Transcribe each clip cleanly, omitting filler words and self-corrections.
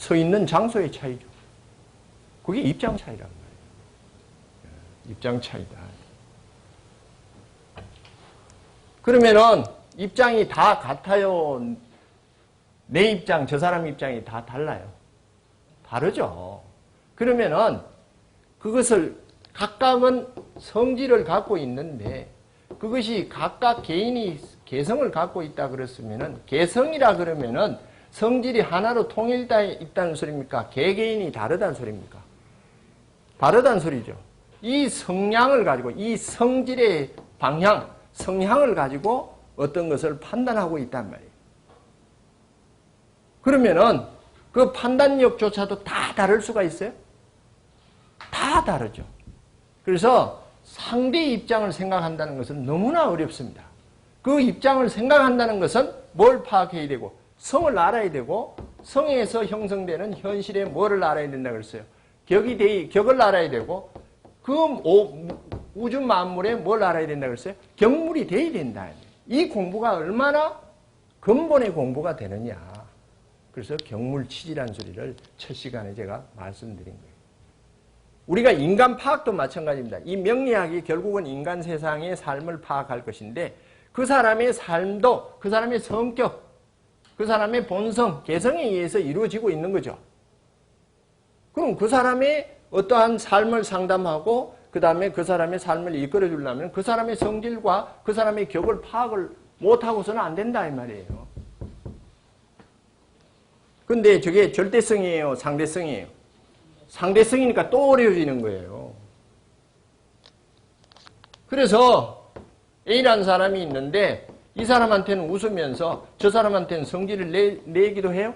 서 있는 장소의 차이죠. 그게 입장 차이란 말이에요. 입장 차이다. 그러면은 입장이 다 같아요? 내 입장, 저 사람 입장이 다 달라요? 다르죠. 그러면은 그것을 각각은 성질을 갖고 있는데 그것이 각각 개인이 개성을 갖고 있다 그랬으면은 개성이라 그러면은 성질이 하나로 통일되어 있다는 소리입니까? 개개인이 다르다는 소리입니까? 다르다는 소리죠. 이 성향을 가지고 이 성질의 방향, 성향을 가지고 어떤 것을 판단하고 있단 말이에요. 그러면은 그 판단력조차도 다 다를 수가 있어요? 다 다르죠. 그래서 상대의 입장을 생각한다는 것은 너무나 어렵습니다. 그 입장을 생각한다는 것은 뭘 파악해야 되고 성을 알아야 되고 성에서 형성되는 현실에 뭐를 알아야 된다고 그랬어요. 격을 알아야 되고 그 우주 만물에 뭘 알아야 된다고 그랬어요. 격물이 돼야 된다. 이 공부가 얼마나 근본의 공부가 되느냐. 그래서 격물치지라는 소리를 첫 시간에 제가 말씀드린 거예요. 우리가 인간 파악도 마찬가지입니다. 이 명리학이 결국은 인간 세상의 삶을 파악할 것인데 그 사람의 삶도 그 사람의 성격, 그 사람의 본성, 개성에 의해서 이루어지고 있는 거죠. 그럼 그 사람의 어떠한 삶을 상담하고 그 다음에 그 사람의 삶을 이끌어 주려면 그 사람의 성질과 그 사람의 격을 파악을 못하고서는 안 된다 이 말이에요. 근데 저게 절대성이에요? 상대성이에요? 상대성이니까 또 어려워지는 거예요. 그래서 A라는 사람이 있는데 이 사람한테는 웃으면서 저 사람한테는 성질을 내기도 해요?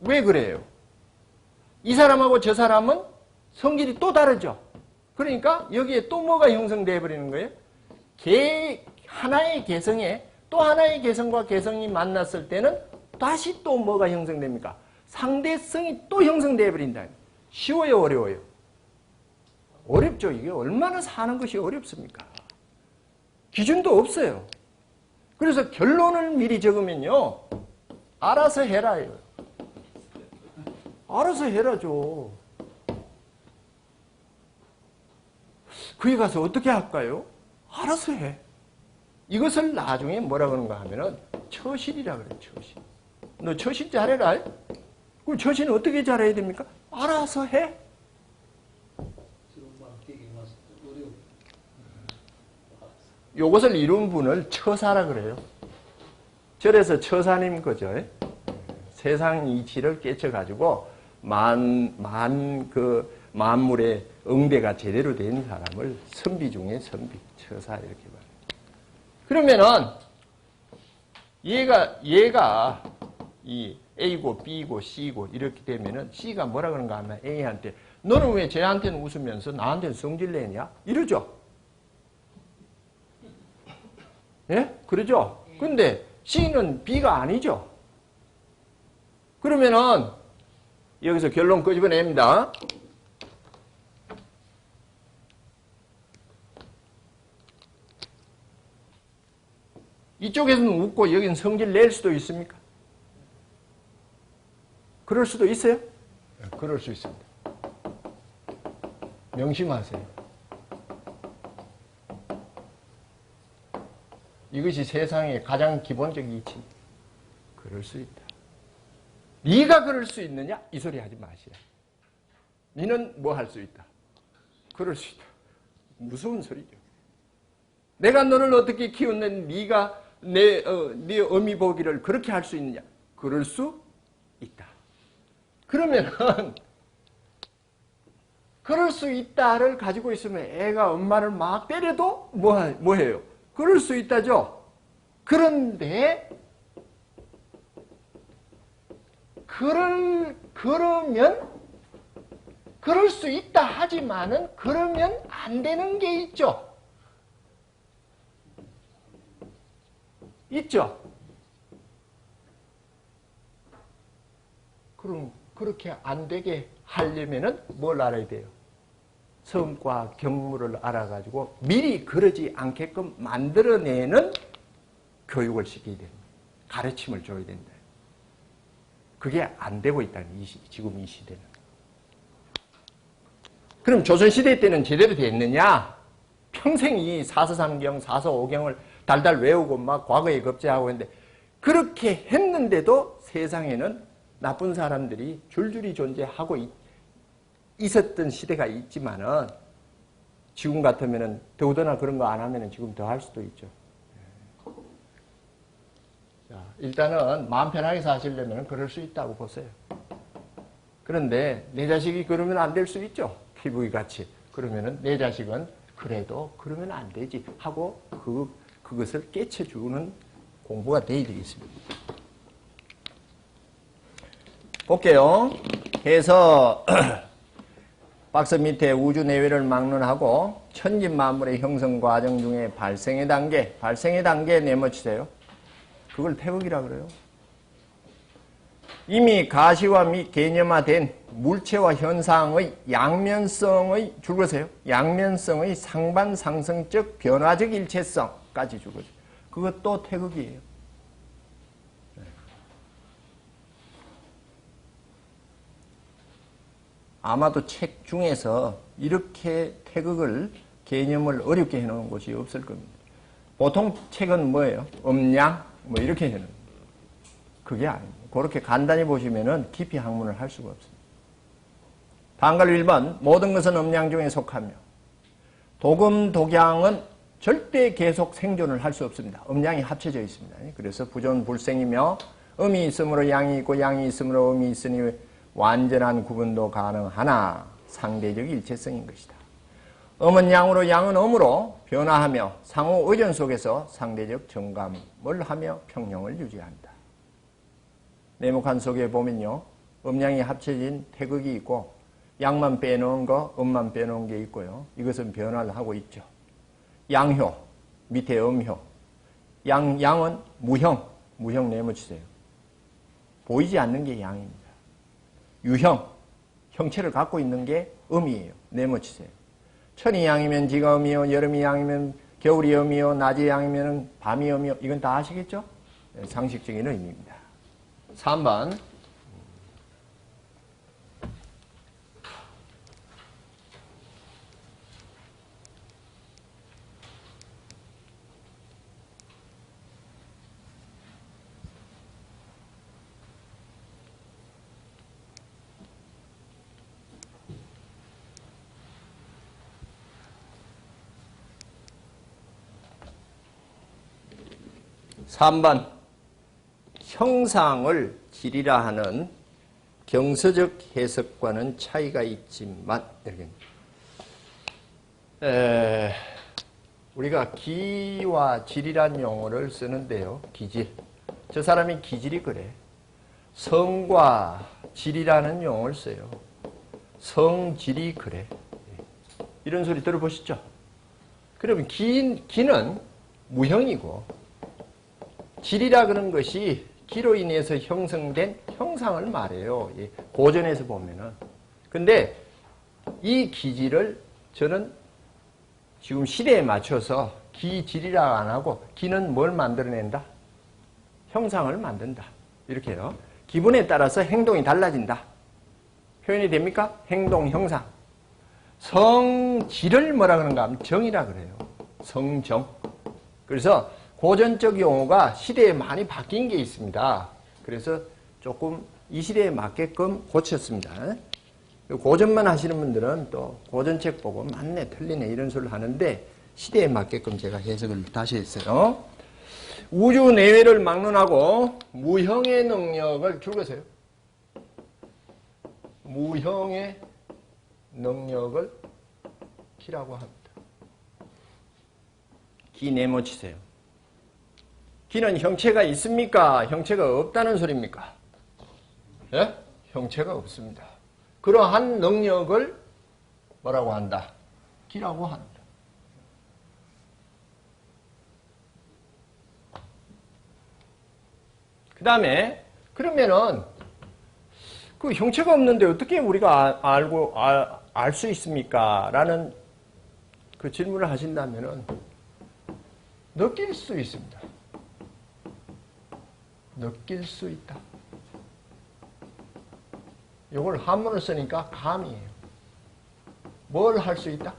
왜 그래요? 이 사람하고 저 사람은 성질이 또 다르죠. 그러니까 여기에 또 뭐가 형성되어 버리는 거예요? 하나의 개성에 또 하나의 개성과 개성이 만났을 때는 다시 또 뭐가 형성됩니까? 상대성이 또 형성되어 버린다. 쉬워요, 어려워요? 어렵죠. 이게 얼마나 사는 것이 어렵습니까? 기준도 없어요. 그래서 결론을 미리 적으면요. 알아서 해라요. 알아서 해라죠. 거기 가서 어떻게 할까요? 알아서 해. 이것을 나중에 뭐라 그러는가 하면은 처신이라 그래요. 처신. 너 처신 잘해라. 그럼 처신은 어떻게 잘해야 됩니까? 알아서 해. 요것을 이룬 분을 처사라 그래요. 절에서 처사님 거죠. 세상 이치를 깨쳐가지고 만물의 응대가 제대로 된 사람을 선비 중에 선비, 처사 이렇게 말해요. 그러면은 얘가 이 A고 B고 C고 이렇게 되면은 C가 뭐라 그런가 하면 A한테 너는 왜 쟤한테는 웃으면서 나한테는 성질 내냐? 이러죠. 예? 그러죠? 근데 C는 B가 아니죠. 그러면은 여기서 결론 끄집어냅니다. 이쪽에서는 웃고 여기는 성질 낼 수도 있습니까? 그럴 수도 있어요? 네, 그럴 수 있습니다. 명심하세요. 이것이 세상의 가장 기본적 이치. 그럴 수 있다. 네가 그럴 수 있느냐? 이 소리 하지 마시라. 너는 뭐 할 수 있다? 그럴 수 있다. 무서운 소리죠. 내가 너를 어떻게 키웠는데 네가 네 어미 보기를 그렇게 할 수 있느냐? 그럴 수 있다. 그러면은 그럴 수 있다를 가지고 있으면 애가 엄마를 막 때려도 뭐해요? 그럴 수 있다죠. 그런데 그러면 그럴 수 있다 하지만은 그러면 안 되는 게 있죠. 있죠. 그럼 그렇게 안 되게 하려면은 뭘 알아야 돼요? 성과 경무를 알아가지고 미리 그러지 않게끔 만들어내는 교육을 시켜야 됩니다. 가르침을 줘야 된다. 그게 안 되고 있다는 지금 이 시대는. 그럼 조선시대 때는 제대로 됐느냐? 평생 이 사서삼경, 사서오경을 달달 외우고 막 과거에 급제하고 했는데 그렇게 했는데도 세상에는 나쁜 사람들이 줄줄이 존재하고 있었던 시대가 있지만은 지금 같으면은 더더나 그런 거 안 하면은 지금 더 할 수도 있죠. 자, 일단은 마음 편하게 사시려면 그럴 수 있다고 보세요. 그런데 내 자식이 그러면 안 될 수 있죠. 피부이 같이. 그러면은 내 자식은 그래도 그러면 안 되지 하고 그것을 깨쳐주는 공부가 돼야 되겠습니다. 볼게요. 해서 박스 밑에 우주 내외를 막론하고 천진만물의 형성 과정 중에 발생의 단계 내모치세요. 그걸 태극이라 그래요. 이미 가시화 및 개념화된 물체와 현상의 양면성의 줄거세요. 양면성의 상반 상승적 변화적 일체성까지 줄거세요. 그것도 태극이에요. 아마도 책 중에서 이렇게 태극을 개념을 어렵게 해놓은 곳이 없을 겁니다. 보통 책은 뭐예요? 음양 뭐 이렇게 해놓은 거예요. 그게 아닙니다. 그렇게 간단히 보시면은 깊이 학문을 할 수가 없습니다. 단글 1번 모든 것은 음양 중에 속하며 도금 독양은 절대 계속 생존을 할 수 없습니다. 음양이 합쳐져 있습니다. 그래서 부존불생이며 음이 있으므로 양이 있고 양이 있으므로 음이 있으니 완전한 구분도 가능하나 상대적 일체성인 것이다. 음은 양으로 양은 음으로 변화하며 상호 의존 속에서 상대적 정감을 하며 평형을 유지한다. 네모칸 속에 보면요. 음양이 합쳐진 태극이 있고 양만 빼놓은 거, 음만 빼놓은 게 있고요. 이것은 변화를 하고 있죠. 양효, 밑에 음효. 양은 무형 네모치세요. 보이지 않는 게 양입니다. 유형, 형체를 갖고 있는 게 음이에요. 네모치세요. 천이 양이면 지가 음이요, 여름이 양이면 겨울이 음이요, 낮이 양이면 밤이 음이요. 이건 다 아시겠죠? 상식적인 의미입니다. 3번. 형상을 질이라 하는 경서적 해석과는 차이가 있지만 이렇게 우리가 기와 질이란 용어를 쓰는데요. 기질. 저 사람이 기질이 그래. 성과 질이라는 용어를 써요. 성질이 그래. 이런 소리 들어보시죠? 그러면 기는 무형이고 질이라 그런 것이 기로 인해서 형성된 형상을 말해요. 고전에서 보면은. 근데 이 기질을 저는 지금 시대에 맞춰서 기질이라 안 하고 기는 뭘 만들어낸다? 형상을 만든다. 이렇게요. 기분에 따라서 행동이 달라진다. 표현이 됩니까? 행동, 형상. 성질을 뭐라 그러는가 하면 정이라 그래요. 성정. 그래서 고전적 용어가 시대에 많이 바뀐 게 있습니다. 그래서 조금 이 시대에 맞게끔 고쳤습니다. 고전만 하시는 분들은 또 고전책 보고 맞네, 틀리네 이런 소리를 하는데 시대에 맞게끔 제가 해석을 다시 했어요. 우주 내외를 막론하고 무형의 능력을 줄거세요. 무형의 능력을 기라고 합니다. 기 네모치세요. 기는 형체가 있습니까? 형체가 없다는 소리입니까? 예? 형체가 없습니다. 그러한 능력을 뭐라고 한다? 기라고 한다. 그 다음에 그러면은 그 형체가 없는데 어떻게 우리가 알 수 있습니까? 라는 그 질문을 하신다면은 느낄 수 있습니다. 느낄 수 있다. 이걸 한문을 쓰니까 감이에요. 뭘 할 수 있다?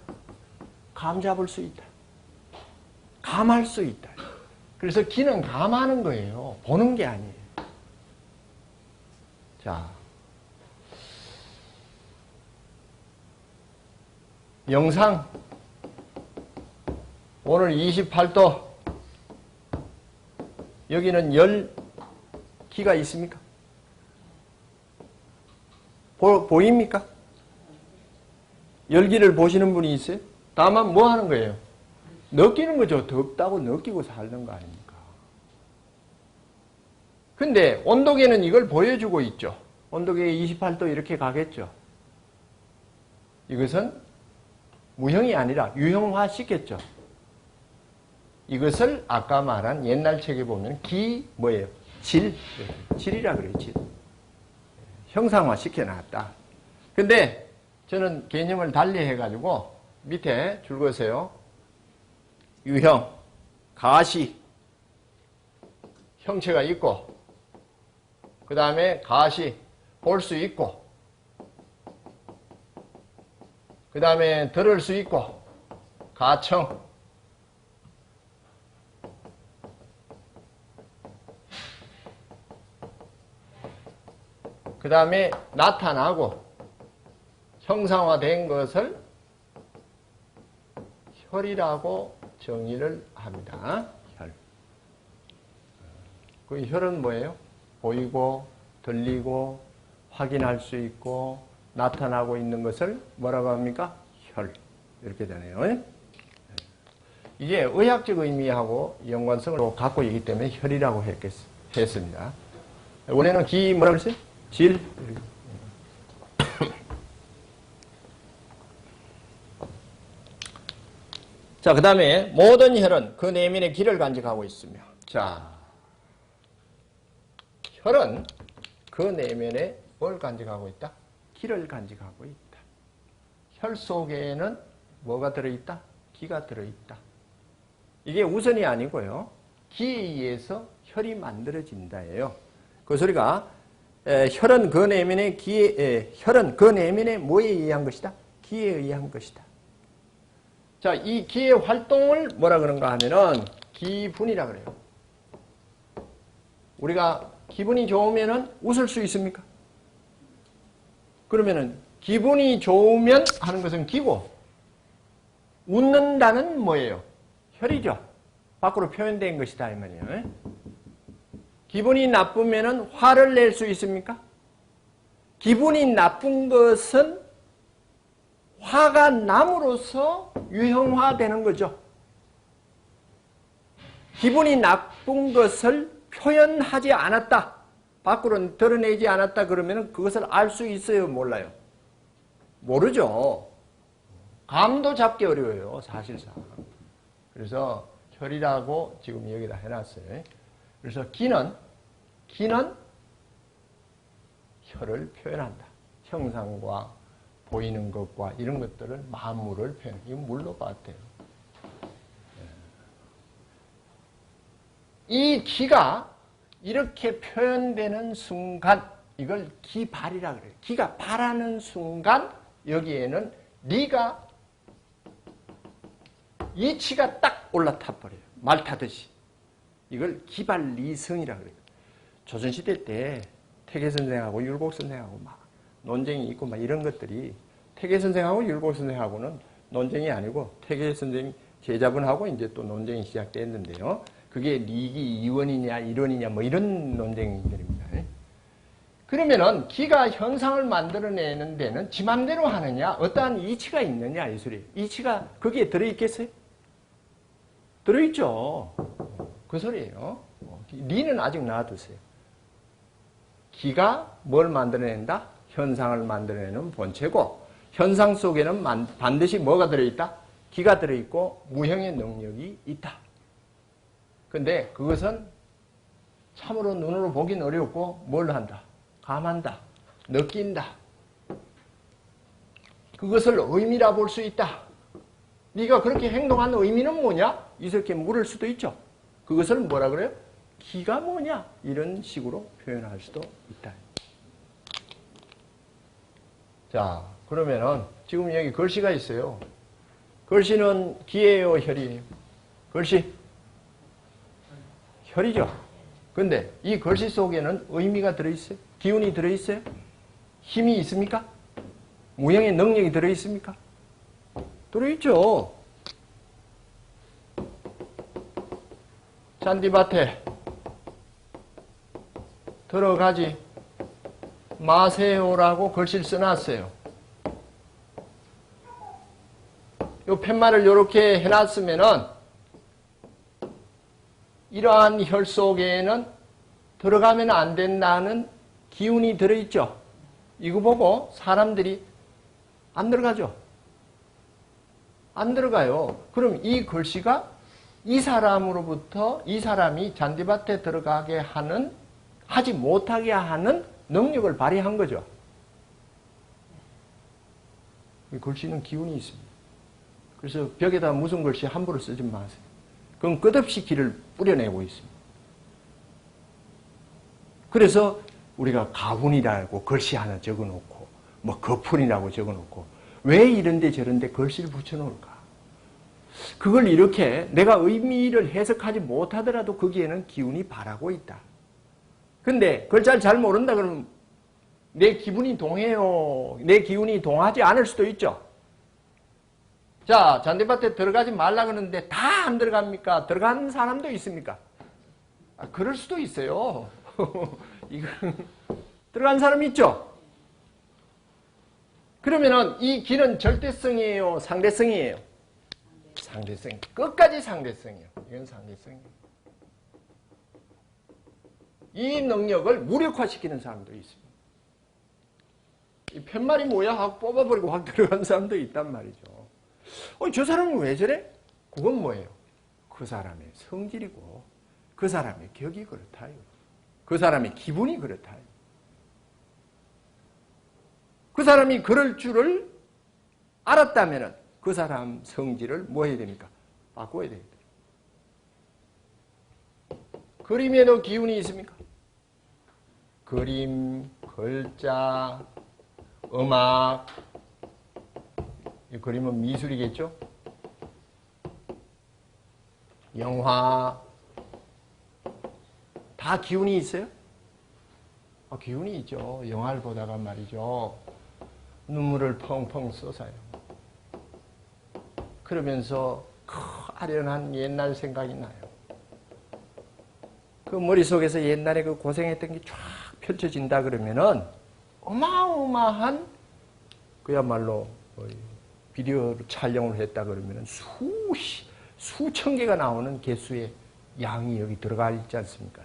감 잡을 수 있다. 감할 수 있다. 그래서 기는 감하는 거예요. 보는 게 아니에요. 자, 영상 오늘 28도 여기는 열기가 있습니까? 보입니까? 열기를 보시는 분이 있어요? 다만 뭐 하는 거예요? 느끼는 거죠. 덥다고 느끼고 사는 거 아닙니까? 근데 온도계는 이걸 보여주고 있죠. 온도계 28도 이렇게 가겠죠. 이것은 무형이 아니라 유형화 시켰죠. 이것을 아까 말한 옛날 책에 보면 뭐예요? 질이라 그래요. 질. 형상화 시켜놨다. 근데 저는 개념을 달리 해가지고 밑에 줄 것이에요. 유형, 가시, 형체가 있고 그 다음에 가시, 볼 수 있고 그 다음에 들을 수 있고 가청, 그 다음에 나타나고 형상화된 것을 혈이라고 정의를 합니다. 혈. 그 혈은 뭐예요? 보이고 들리고 확인할 수 있고 나타나고 있는 것을 뭐라고 합니까? 혈. 이렇게 되네요. 이게 의학적 의미하고 연관성을 갖고 있기 때문에 혈이라고 했습니다. 원래는 뭐라고 그랬어요? 질. 자, 그 다음에 모든 혈은 그 내면의 기를 간직하고 있으며, 자, 혈은 그 내면에 뭘 간직하고 있다? 기를 간직하고 있다. 혈 속에는 뭐가 들어있다? 기가 들어있다. 이게 우선이 아니고요. 기에 의해서 혈이 만들어진다예요. 그 소리가 혈은 그 내면의 혈은 그 내면의 뭐에 의한 것이다? 기에 의한 것이다. 자, 이 기의 활동을 뭐라 그런가 하면은 기분이라 그래요. 우리가 기분이 좋으면은 웃을 수 있습니까? 그러면은 기분이 좋으면 하는 것은 기고, 웃는다는 뭐예요? 혈이죠. 밖으로 표현된 것이다 이 말이에요. 기분이 나쁘면은 화를 낼 수 있습니까? 기분이 나쁜 것은 화가 남으로써 유형화되는 거죠. 기분이 나쁜 것을 표현하지 않았다, 밖으로 드러내지 않았다 그러면 그것을 알 수 있어요? 몰라요? 모르죠. 감도 잡기 어려워요, 사실상. 그래서 혈이라고 지금 여기다 해놨어요. 그래서 기는 혈을 표현한다. 형상과 보이는 것과 이런 것들을 만물을 표현. 이건 물로 같아요. 이 기가 이렇게 표현되는 순간 이걸 기발이라 그래요. 기가 발하는 순간 여기에는 리가 이치가 딱 올라타 버려요. 말 타듯이. 이걸 기발리성이라 그래요. 조선시대 때 태계 선생하고 율곡 선생하고 막 논쟁이 있고 막 이런 것들이 태계 선생하고 율곡 선생하고는 논쟁이 아니고 태계 선생 제자분하고 이제 또 논쟁이 시작됐는데요. 그게 리기 이원이냐 일원이냐 뭐 이런 논쟁들입니다. 그러면은 기가 현상을 만들어내는 데는 지 맘대로 하느냐 어떠한 이치가 있느냐 이 소리예요. 이치가 거기에 들어있겠어요? 들어있죠. 그 소리예요. 리는 아직 놔두세요. 기가 뭘 만들어낸다? 현상을 만들어내는 본체고 현상 속에는 반드시 뭐가 들어있다? 기가 들어있고 무형의 능력이 있다. 근데 그것은 참으로 눈으로 보긴 어렵고 뭘 한다? 감한다. 느낀다. 그것을 의미라 볼 수 있다. 네가 그렇게 행동한 의미는 뭐냐? 이렇게 물을 수도 있죠. 그것을 뭐라 그래요? 기가 뭐냐? 이런 식으로 표현할 수도 있다. 자, 그러면은 지금 여기 글씨가 있어요. 글씨는 기예요, 혈이에요? 글씨? 혈이죠. 근데 이 글씨 속에는 의미가 들어있어요? 기운이 들어있어요? 힘이 있습니까? 무형의 능력이 들어있습니까? 들어있죠. 잔디밭에 들어가지 마세요라고 글씨를 써놨어요. 요 팻말을 이렇게 해놨으면은 이러한 혈 속에는 들어가면 안 된다는 기운이 들어있죠. 이거 보고 사람들이 안 들어가죠. 안 들어가요. 그럼 이 글씨가 이 사람으로부터 이 사람이 잔디밭에 들어가게 하는, 하지 못하게 하는 능력을 발휘한 거죠. 이 글씨는 기운이 있습니다. 그래서 벽에다 무슨 글씨 함부로 쓰지 마세요. 그건 끝없이 기를 뿌려내고 있습니다. 그래서 우리가 가훈이라고 글씨 하나 적어놓고 뭐 거푼이라고 적어놓고 왜 이런데 저런데 글씨를 붙여놓을까? 그걸 이렇게 내가 의미를 해석하지 못하더라도 거기에는 기운이 발하고 있다. 근데 글자를 잘 모른다 그러면 내 기분이 동해요. 내 기운이 동하지 않을 수도 있죠. 자, 잔디밭에 들어가지 말라 그러는데 다 안 들어갑니까? 들어가는 사람도 있습니까? 아, 그럴 수도 있어요. 이건 들어간 사람이 있죠. 그러면은 이 기는 절대성이에요, 상대성이에요? 상대성. 끝까지 상대성이에요. 이건 상대성이에요. 이 능력을 무력화시키는 사람도 있습니다. 이 팻말이 뭐야 하고 뽑아버리고 확 들어간 사람도 있단 말이죠. 저 사람은 왜 저래? 그건 뭐예요? 그 사람의 성질이고 그 사람의 격이 그렇다요. 그 사람의 기분이 그렇다요. 그 사람이 그럴 줄을 알았다면 그 사람 성질을 뭐 해야 됩니까? 바꿔야 됩니다. 그림에도 기운이 있습니까? 그림, 글자, 음악, 이 그림은 미술이겠죠? 영화, 다 기운이 있어요? 기운이 있죠. 영화를 보다가 말이죠. 눈물을 펑펑 쏟아요. 그러면서 아련한 옛날 생각이 나요. 그 머릿속에서 옛날에 그 고생했던 게 쫙 펼쳐진다 그러면은 어마어마한 그야말로 비디오 촬영을 했다 그러면은 수천 개가 나오는 개수의 양이 여기 들어가 있지 않습니까?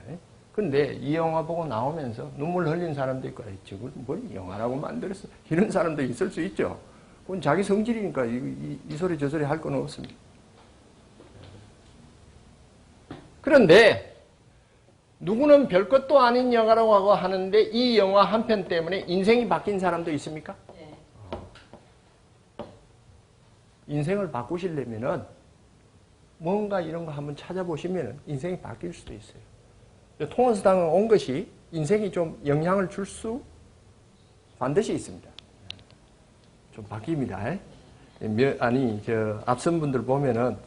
근데 이 영화 보고 나오면서 눈물 흘린 사람도 있고, 저걸 뭘 영화라고 만들었어? 이런 사람도 있을 수 있죠. 그건 자기 성질이니까 이 소리 저 소리 할 건 없습니다. 그런데 누구는 별것도 아닌 영화라고 하고 하는데 이 영화 한 편 때문에 인생이 바뀐 사람도 있습니까? 네. 인생을 바꾸시려면은 뭔가 이런 거 한번 찾아보시면은 인생이 바뀔 수도 있어요. 토마스 당은 온 것이 인생이 좀 영향을 줄 수 반드시 있습니다. 좀 바뀝니다. 앞선 분들 보면은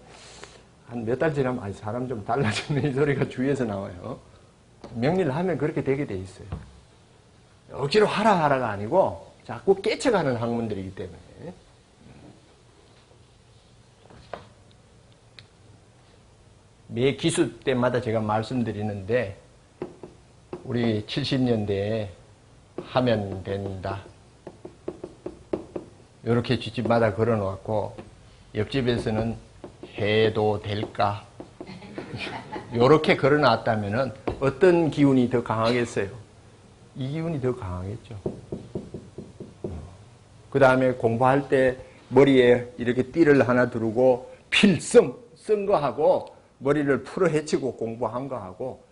한 몇 달 지나면 사람 좀 달라졌네 이 소리가 주위에서 나와요. 명리를 하면 그렇게 되게 돼 있어요. 억지로 하라가 아니고 자꾸 깨쳐가는 학문들이기 때문에. 매 기수 때마다 제가 말씀드리는데 우리 70년대에 하면 된다. 이렇게 뒷집마다 걸어놓고 옆집에서는 해도 될까? 이렇게 걸어놨다면 어떤 기운이 더 강하겠어요? 이 기운이 더 강하겠죠. 그 다음에 공부할 때 머리에 이렇게 띠를 하나 두르고 필승 쓴 거하고 머리를 풀어 헤치고 공부한 거하고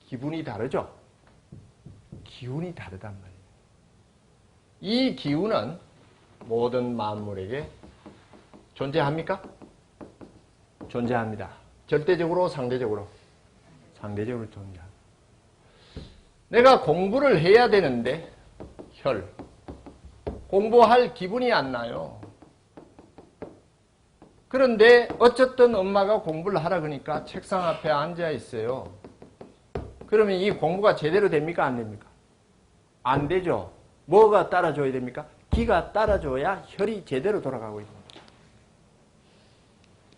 기분이 다르죠? 기운이 다르단 말이에요. 이 기운은 모든 만물에게 존재합니까? 존재합니다. 절대적으로, 상대적으로? 상대적으로 존재합니다. 내가 공부를 해야 되는데 혈, 공부할 기분이 안 나요. 그런데 어쨌든 엄마가 공부를 하라 그러니까 책상 앞에 앉아 있어요. 그러면 이 공부가 제대로 됩니까? 안 됩니까? 안 되죠. 뭐가 따라줘야 됩니까? 기가 따라줘야 혈이 제대로 돌아가고 있습니다.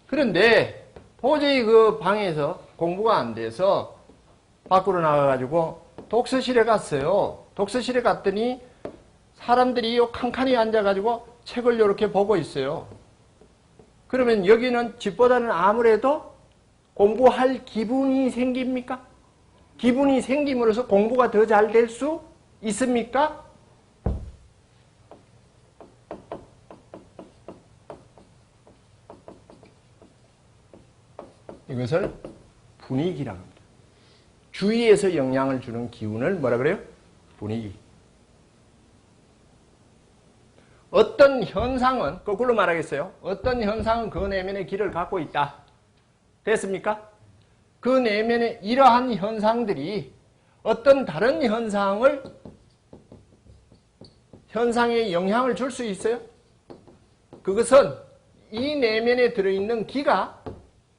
그런데 도저히 그 방에서 공부가 안 돼서 밖으로 나가가지고 독서실에 갔어요. 독서실에 갔더니 사람들이 요 칸칸이 앉아가지고 책을 이렇게 보고 있어요. 그러면 여기는 집보다는 아무래도 공부할 기분이 생깁니까? 기분이 생김으로써 공부가 더 잘 될 수 있습니까? 이것을 분위기라고 합니다. 주위에서 영향을 주는 기운을 뭐라 그래요? 분위기. 어떤 현상은, 거꾸로 말하겠어요? 어떤 현상은 그 내면의 길을 갖고 있다. 됐습니까? 그 내면의 이러한 현상들이 어떤 다른 현상에 영향을 줄 수 있어요? 그것은 이 내면에 들어있는 기가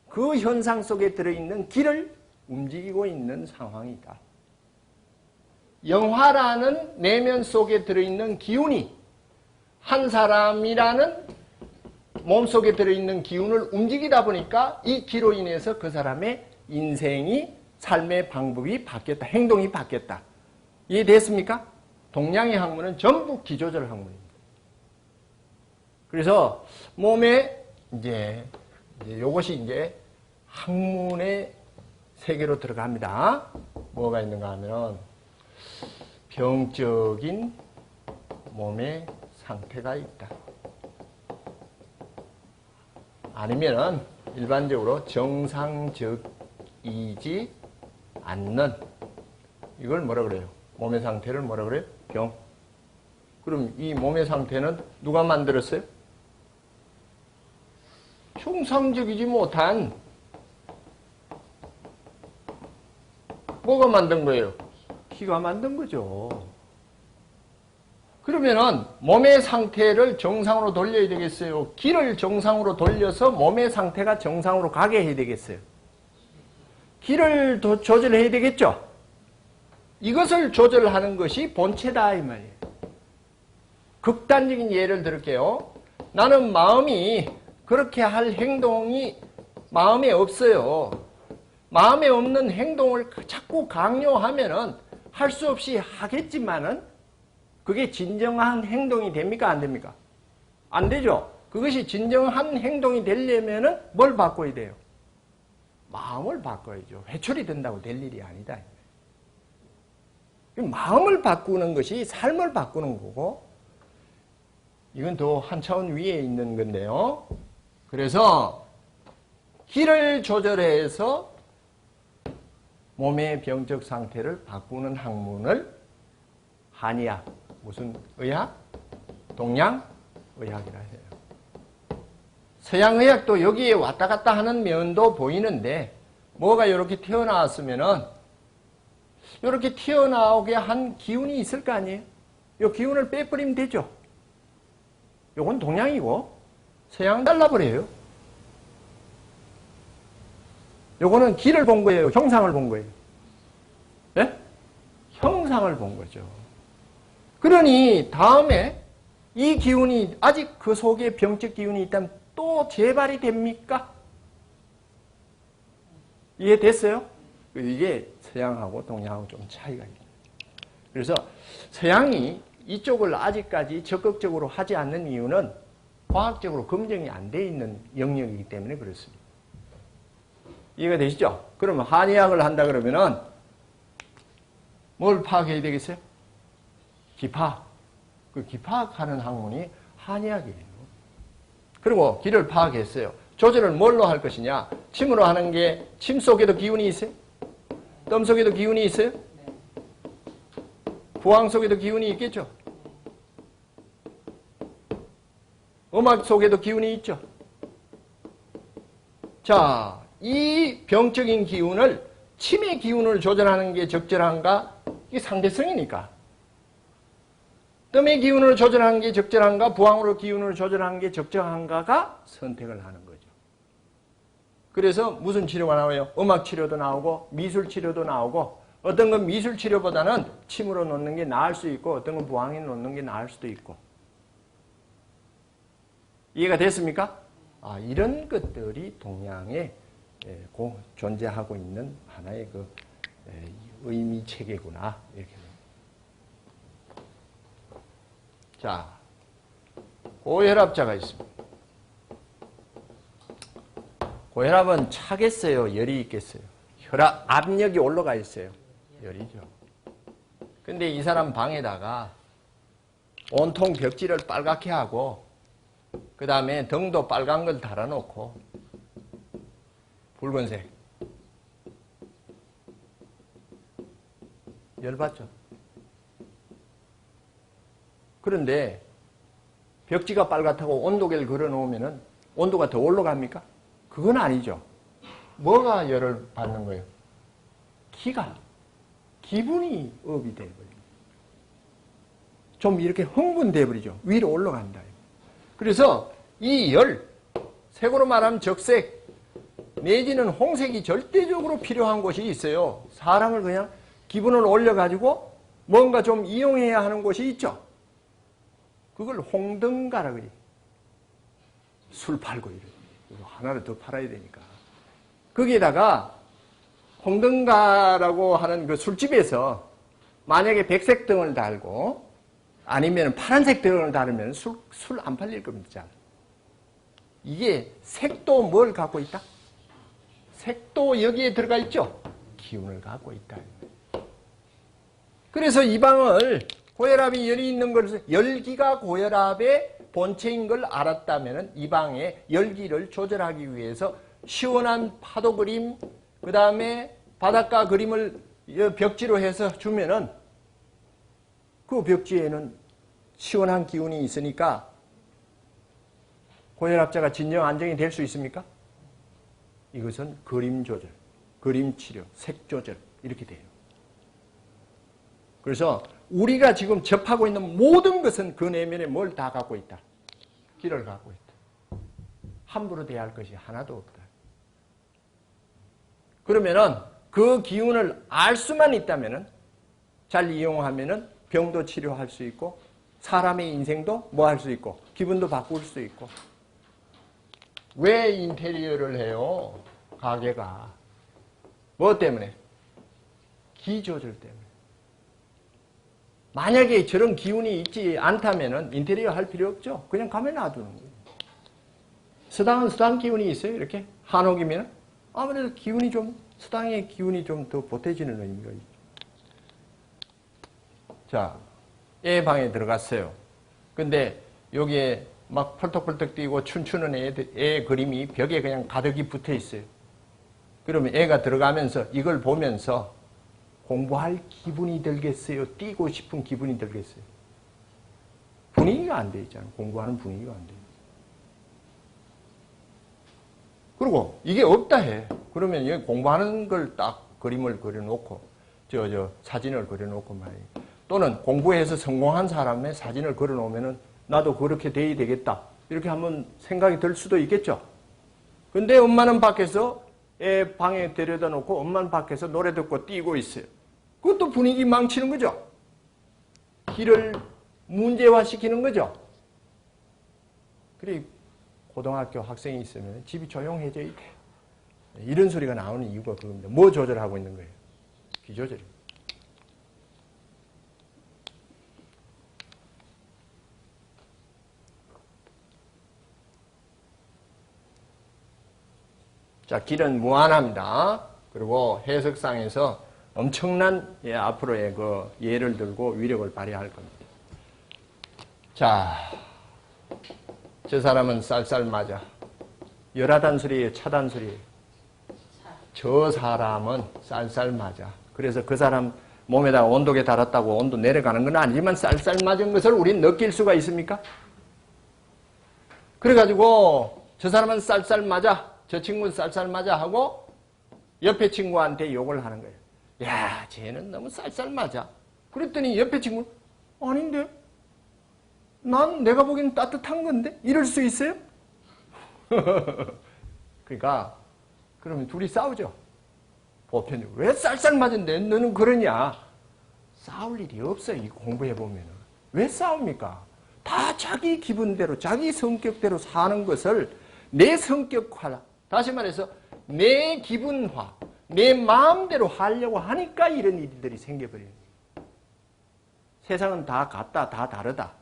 그 현상 속에 들어있는 기를 움직이고 있는 상황이다. 영화라는 내면 속에 들어있는 기운이 한 사람이라는 몸속에 들어있는 기운을 움직이다 보니까 이 기로 인해서 그 사람의 인생이 삶의 방법이 바뀌었다. 행동이 바뀌었다. 이해됐습니까? 동양의 학문은 전부 기조절 학문입니다. 그래서 몸에 요것이 이제 학문의 세계로 들어갑니다. 뭐가 있는가 하면 병적인 몸의 상태가 있다. 아니면은 일반적으로 정상적이지 않는 이걸 뭐라 그래요? 몸의 상태를 뭐라 그래요? 병. 그럼 이 몸의 상태는 누가 만들었어요? 정상적이지 못한 뭐가 만든 거예요? 기가 만든 거죠. 그러면은 몸의 상태를 정상으로 돌려야 되겠어요? 기를 정상으로 돌려서 몸의 상태가 정상으로 가게 해야 되겠어요? 기를 조절해야 되겠죠? 이것을 조절하는 것이 본체다 이 말이에요. 극단적인 예를 들을게요. 나는 마음이 그렇게 할 행동이 마음에 없어요. 마음에 없는 행동을 자꾸 강요하면은 할 수 없이 하겠지만은 그게 진정한 행동이 됩니까? 안 됩니까? 안 되죠. 그것이 진정한 행동이 되려면은 뭘 바꿔야 돼요? 마음을 바꿔야죠. 회초리 된다고 될 일이 아니다. 마음을 바꾸는 것이 삶을 바꾸는 거고 이건 더 한 차원 위에 있는 건데요. 그래서 기를 조절해서 몸의 병적 상태를 바꾸는 학문을 한의학, 무슨 의학? 동양의학이라 해요. 서양의학도 여기에 왔다 갔다 하는 면도 보이는데 뭐가 이렇게 튀어나왔으면은 이렇게 튀어나오게 한 기운이 있을 거 아니에요? 이 기운을 빼버리면 되죠. 요건 동양이고 서양 잘라버려요. 요거는 기를 본 거예요. 형상을 본 거예요. 예? 형상을 본 거죠. 그러니 다음에 이 기운이 아직 그 속에 병적 기운이 있다면 또 재발이 됩니까? 이해됐어요? 이게 서양하고 동양하고 좀 차이가 있어요. 그래서 서양이 이쪽을 아직까지 적극적으로 하지 않는 이유는 과학적으로 검증이 안 돼 있는 영역이기 때문에 그렇습니다. 이해가 되시죠? 그러면 한의학을 한다 그러면은 뭘 파악해야 되겠어요? 기파학. 그 기파학하는 학문이 한의학이에요. 그리고 기를 파악했어요. 조절을 뭘로 할 것이냐? 침으로 하는 게 침 속에도 기운이 있어요? 땀 속에도 기운이 있어요? 부항 속에도 기운이 있겠죠? 음악 속에도 기운이 있죠? 자, 이 병적인 기운을 침의 기운을 조절하는 게 적절한가? 이게 상대성이니까. 뜸의 기운으로 조절하는 게 적절한가, 부항으로 기운으로 조절하는 게 적정한가가 선택을 하는 거죠. 그래서 무슨 치료가 나와요? 음악 치료도 나오고 미술 치료도 나오고, 어떤 건 미술 치료보다는 침으로 놓는 게 나을 수 있고, 어떤 건 부항에 놓는 게 나을 수도 있고. 이해가 됐습니까? 이런 것들이 동양에 존재하고 있는 하나의 그 의미 체계구나, 이렇게. 자, 고혈압자가 있습니다. 고혈압은 차겠어요? 열이 있겠어요? 혈압 압력이 올라가 있어요. 열이죠. 근데 이 사람 방에다가 온통 벽지를 빨갛게 하고, 그 다음에 등도 빨간 걸 달아놓고, 붉은색. 열받죠? 그런데 벽지가 빨갛다고 온도계를 걸어 놓으면 온도가 더 올라갑니까? 그건 아니죠. 뭐가 열을 받는 거예요? 기분이 업이 돼버립니다. 좀 이렇게 흥분돼버리죠. 위로 올라간다. 그래서 이 열, 색으로 말하면 적색, 내지는 홍색이 절대적으로 필요한 곳이 있어요. 사람을 그냥 기분을 올려가지고 뭔가 좀 이용해야 하는 곳이 있죠. 그걸 홍등가라 그래. 술 팔고 이거 하나를 더 팔아야 되니까. 거기에다가 홍등가라고 하는 그 술집에서 만약에 백색 등을 달고 아니면 파란색 등을 달으면 술 안 팔릴 겁니다. 이게 색도 뭘 갖고 있다? 색도 여기에 들어가 있죠? 기운을 갖고 있다. 그래서 이 방을 고혈압이 열이 있는 것을, 열기가 고혈압의 본체인 걸 알았다면 이 방에 열기를 조절하기 위해서 시원한 파도 그림, 그 다음에 바닷가 그림을 벽지로 해서 주면은 그 벽지에는 시원한 기운이 있으니까 고혈압자가 진정 안정이 될 수 있습니까? 이것은 그림 조절, 그림 치료, 색 조절 이렇게 돼요. 그래서 우리가 지금 접하고 있는 모든 것은 그 내면에 뭘 다 갖고 있다? 길을 갖고 있다. 함부로 대할 것이 하나도 없다. 그러면은 그 기운을 알 수만 있다면은 잘 이용하면은 병도 치료할 수 있고 사람의 인생도 뭐 할 수 있고 기분도 바꿀 수 있고. 왜 인테리어를 해요? 가게가. 뭐 때문에? 기 조절 때문에. 만약에 저런 기운이 있지 않다면은 인테리어 할 필요 없죠. 그냥 가면 놔두는 거예요. 서당은 서당 기운이 있어요. 이렇게 한옥이면 아무래도 기운이 좀 서당의 기운이 좀 더 보태지는 의미가 있죠. 자, 애 방에 들어갔어요. 근데 여기에 막 펄떡펄떡 뛰고 춤추는 애 그림이 벽에 그냥 가득히 붙어 있어요. 그러면 애가 들어가면서 이걸 보면서 공부할 기분이 들겠어요? 뛰고 싶은 기분이 들겠어요? 분위기가 안 돼 있잖아요. 공부하는 분위기가 안 돼. 그리고 이게 없다 해. 그러면 여기 공부하는 걸 딱 그림을 그려놓고 사진을 그려놓고 말이에요. 또는 공부해서 성공한 사람의 사진을 그려놓으면은 나도 그렇게 돼야 되겠다. 이렇게 한번 생각이 들 수도 있겠죠. 근데 엄마는 밖에서 애 방에 데려다 놓고 엄마는 밖에서 노래 듣고 뛰고 있어요. 그것도 분위기 망치는 거죠. 길을 문제화시키는 거죠. 그래 고등학교 학생이 있으면 집이 조용해져야 돼. 이런 소리가 나오는 이유가 그겁니다. 뭐 조절하고 있는 거예요? 기 조절입니다. 자, 길은 무한합니다. 그리고 해석상에서 엄청난 앞으로의 그 예를 들고 위력을 발휘할 겁니다. 자, 저 사람은 쌀쌀 맞아. 열하단술이에요? 차단술이에요? 저 사람은 쌀쌀 맞아. 그래서 그 사람 몸에다가 온도계 달았다고 온도 내려가는 건 아니지만 쌀쌀 맞은 것을 우린 느낄 수가 있습니까? 그래가지고 저 사람은 쌀쌀 맞아. 저 친구는 쌀쌀 맞아 하고 옆에 친구한테 욕을 하는 거예요. 야, 쟤는 너무 쌀쌀 맞아. 그랬더니 옆에 친구는 아닌데? 난 내가 보기엔 따뜻한 건데? 이럴 수 있어요? 그러니까 그러면 둘이 싸우죠. 보편이 왜 쌀쌀 맞은데 너는 그러냐? 싸울 일이 없어요. 이 공부해보면. 왜 싸웁니까? 다 자기 기분대로 자기 성격대로 사는 것을 내 성격화, 다시 말해서 내 기분화, 내 마음대로 하려고 하니까 이런 일들이 생겨버리는 거예요. 세상은 다 같다, 다 다르다.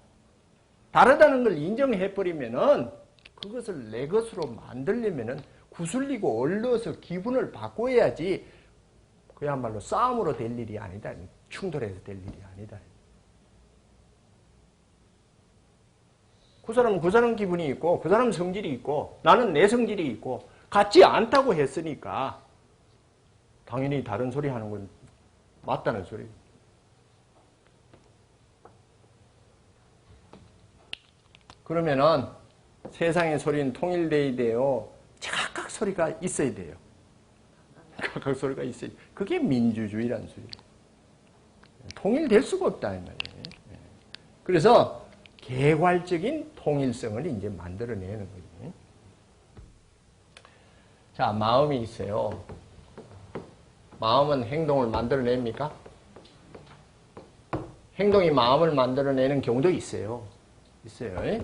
다르다는 걸 인정해버리면은 그것을 내 것으로 만들려면은 구슬리고 얼러서 기분을 바꿔야지 그야말로 싸움으로 될 일이 아니다. 충돌해서 될 일이 아니다. 그 사람은 그 사람 기분이 있고 그 사람 성질이 있고 나는 내 성질이 있고 같지 않다고 했으니까 당연히 다른 소리 하는 건 맞다는 소리예요. 그러면은 세상의 소리는 통일돼야 돼요. 각각 소리가 있어야 돼요. 각각 소리가 있어야 돼요. 그게 민주주의라는 소리예요. 통일될 수가 없다 이 말이에요. 그래서 개괄적인 통일성을 이제 만들어내는 거예요. 자, 마음이 있어요. 마음은 행동을 만들어냅니까? 행동이 마음을 만들어내는 경우도 있어요. 있어요.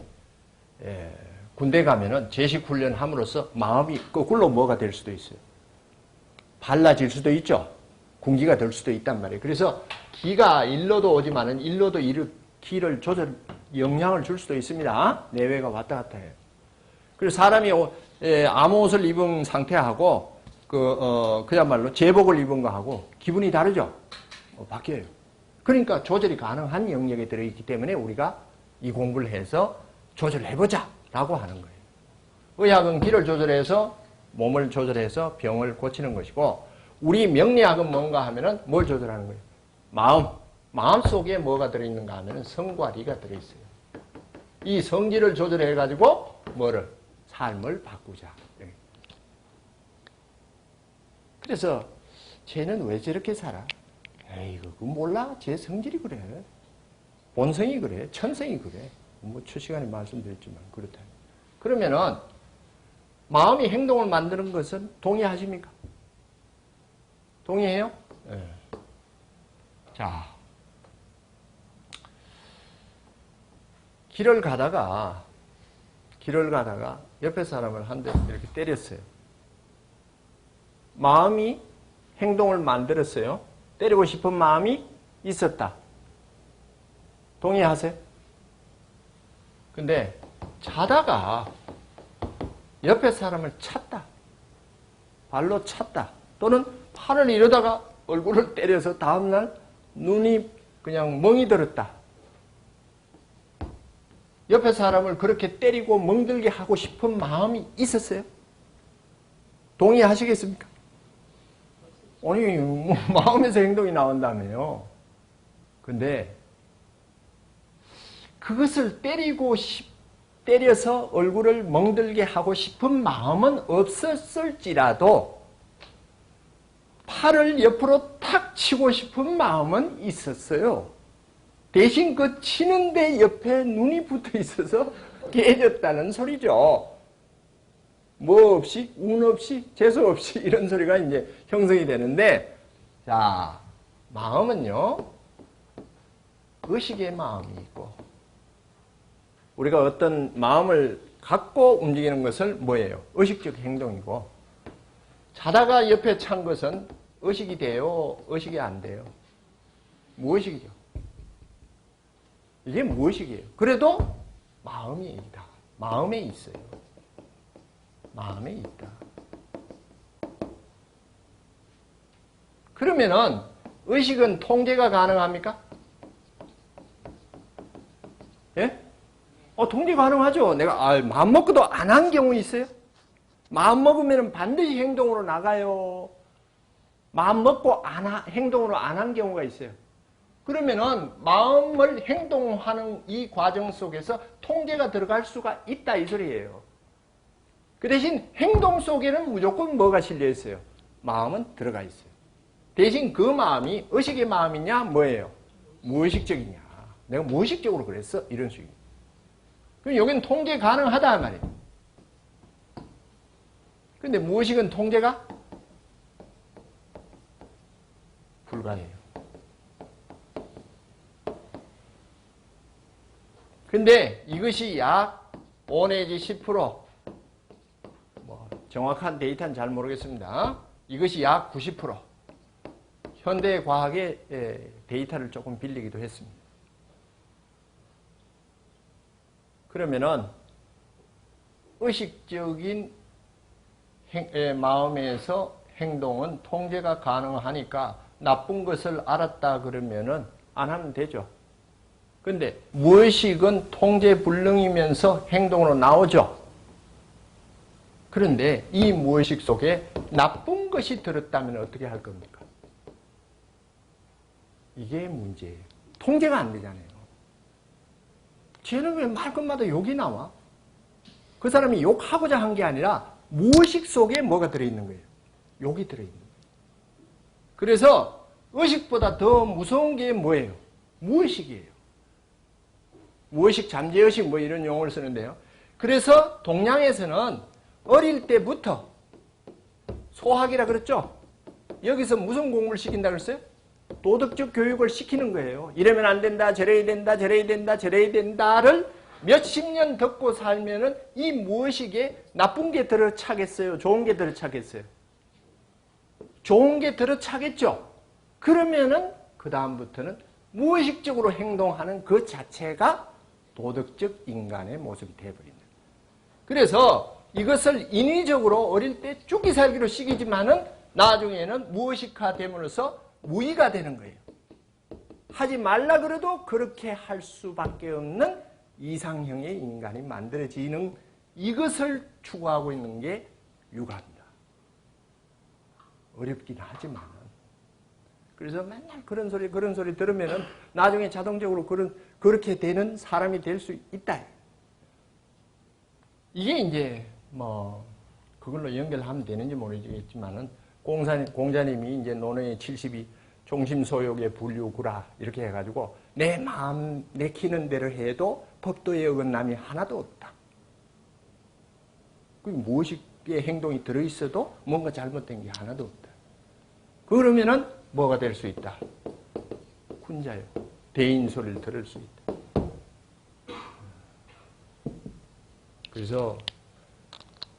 예. 군대 가면은 제식 훈련 함으로써 마음이 거꾸로 뭐가 될 수도 있어요. 발라질 수도 있죠. 군기가 될 수도 있단 말이에요. 그래서 기가 일로도 오지만은 일로도 기를 영향을 줄 수도 있습니다. 내외가 왔다 갔다 해요. 그래서 사람이 아무 옷을 입은 상태하고 그야말로 제복을 입은 거하고 기분이 다르죠. 바뀌어요. 그러니까 조절이 가능한 영역에 들어있기 때문에 우리가 이 공부를 해서 조절해보자 라고 하는 거예요. 의학은 기를 조절해서 몸을 조절해서 병을 고치는 것이고 우리 명리학은 뭔가 하면은 뭘 조절하는 거예요? 마음 속에 뭐가 들어있는가 하면은 성과 리가 들어있어요. 이 성질을 조절해가지고 뭐를? 삶을 바꾸자. 그래서 쟤는 왜 저렇게 살아? 에이, 그거 몰라. 쟤 성질이 그래. 본성이 그래. 천성이 그래. 뭐 첫 시간에 말씀드렸지만 그렇다. 그러면은 마음이 행동을 만드는 것은 동의하십니까? 동의해요? 네. 자, 길을 가다가 옆에 사람을 한 대 이렇게 때렸어요. 마음이 행동을 만들었어요. 때리고 싶은 마음이 있었다. 동의하세요? 근데 자다가 옆에 사람을 찼다. 발로 찼다. 또는 팔을 이러다가 얼굴을 때려서 다음날 눈이 그냥 멍이 들었다. 옆에 사람을 그렇게 때리고 멍들게 하고 싶은 마음이 있었어요? 동의하시겠습니까? 아니, 뭐 마음에서 행동이 나온다며요. 근데 그것을 때려서 얼굴을 멍들게 하고 싶은 마음은 없었을지라도 팔을 옆으로 탁 치고 싶은 마음은 있었어요. 대신 그 치는데 옆에 눈이 붙어 있어서 깨졌다는 소리죠. 뭐 없이, 운 없이, 재수 없이 이런 소리가 이제 형성이 되는데, 자, 마음은요, 의식의 마음이 있고, 우리가 어떤 마음을 갖고 움직이는 것을 뭐예요? 의식적 행동이고, 자다가 옆에 찬 것은 의식이 돼요? 의식이 안 돼요? 무의식이죠. 이게 무의식이에요. 그래도 마음이 있다. 마음에 있어요. 마음에 있다. 그러면은 의식은 통제가 가능합니까? 예? 통제 가능하죠. 내가 마음 먹고도 안 한 경우 있어요? 마음 먹으면 반드시 행동으로 나가요. 마음 먹고 행동으로 안 한 경우가 있어요. 그러면은 마음을 행동하는 이 과정 속에서 통제가 들어갈 수가 있다 이 소리예요. 그 대신 행동 속에는 무조건 뭐가 실려 있어요? 마음은 들어가 있어요. 대신 그 마음이 의식의 마음이냐 뭐예요? 무의식적이냐. 내가 무의식적으로 그랬어? 이런 식이에요. 그럼 여기는 통제 가능하다 말이에요. 근데 무의식은 통제가 불가해요. 근데 이것이 약 5 내지 10%, 뭐 정확한 데이터는 잘 모르겠습니다. 이것이 약 90%. 현대 과학의 데이터를 조금 빌리기도 했습니다. 그러면은 의식적인 마음에서 행동은 통제가 가능하니까 나쁜 것을 알았다 그러면은 안 하면 되죠. 근데 무의식은 통제 불능이면서 행동으로 나오죠. 그런데 이 무의식 속에 나쁜 것이 들었다면 어떻게 할 겁니까? 이게 문제예요. 통제가 안 되잖아요. 쟤는 왜 말끝마다 욕이 나와? 그 사람이 욕하고자 한 게 아니라 무의식 속에 뭐가 들어있는 거예요? 욕이 들어있는 거예요. 그래서 의식보다 더 무서운 게 뭐예요? 무의식이에요. 무의식, 잠재의식 뭐 이런 용어를 쓰는데요. 그래서 동양에서는 어릴 때부터 소학이라 그랬죠? 여기서 무슨 공부를 시킨다 그랬어요? 도덕적 교육을 시키는 거예요. 이러면 안 된다, 저래야 된다, 저래야 된다, 저래야 된다를 몇십 년 듣고 살면은 이 무의식에 나쁜 게 들어차겠어요? 좋은 게 들어차겠어요? 좋은 게 들어차겠죠? 그러면은 그 다음부터는 무의식적으로 행동하는 그 자체가 도덕적 인간의 모습이 되어버린다. 그래서 이것을 인위적으로 어릴 때 죽기 살기로 시키지만은 나중에는 무의식화됨으로써 무의가 되는 거예요. 하지 말라 그래도 그렇게 할 수밖에 없는 이상형의 인간이 만들어지는 이것을 추구하고 있는 게 육아입니다. 어렵긴 하지만 그래서 맨날 그런 소리 들으면은 나중에 자동적으로 그렇게 되는 사람이 될 수 있다. 이게 이제 뭐 그걸로 연결하면 되는지 모르겠지만은 공자님이 이제 논어의 70이 종심소욕의 불유구라 이렇게 해가지고 내 마음 내키는 대로 해도 법도의 어긋남이 하나도 없다. 그 무의식의 행동이 들어있어도 뭔가 잘못된 게 하나도 없다. 그러면은 뭐가 될 수 있다? 군자요. 대인 소리를 들을 수 있다. 그래서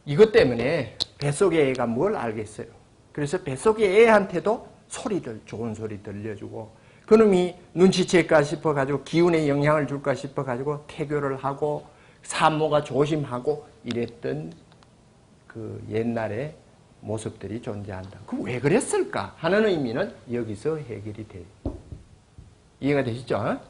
이것 때문에 뱃속의 애가 뭘 알겠어요. 그래서 뱃속의 애한테도 소리들, 좋은 소리 들려주고 그놈이 눈치챌까 싶어가지고 기운에 영향을 줄까 싶어가지고 태교를 하고 산모가 조심하고 이랬던 그 옛날의 모습들이 존재한다. 그 왜 그랬을까 하는 의미는 여기서 해결이 돼요. 이해가 되시죠?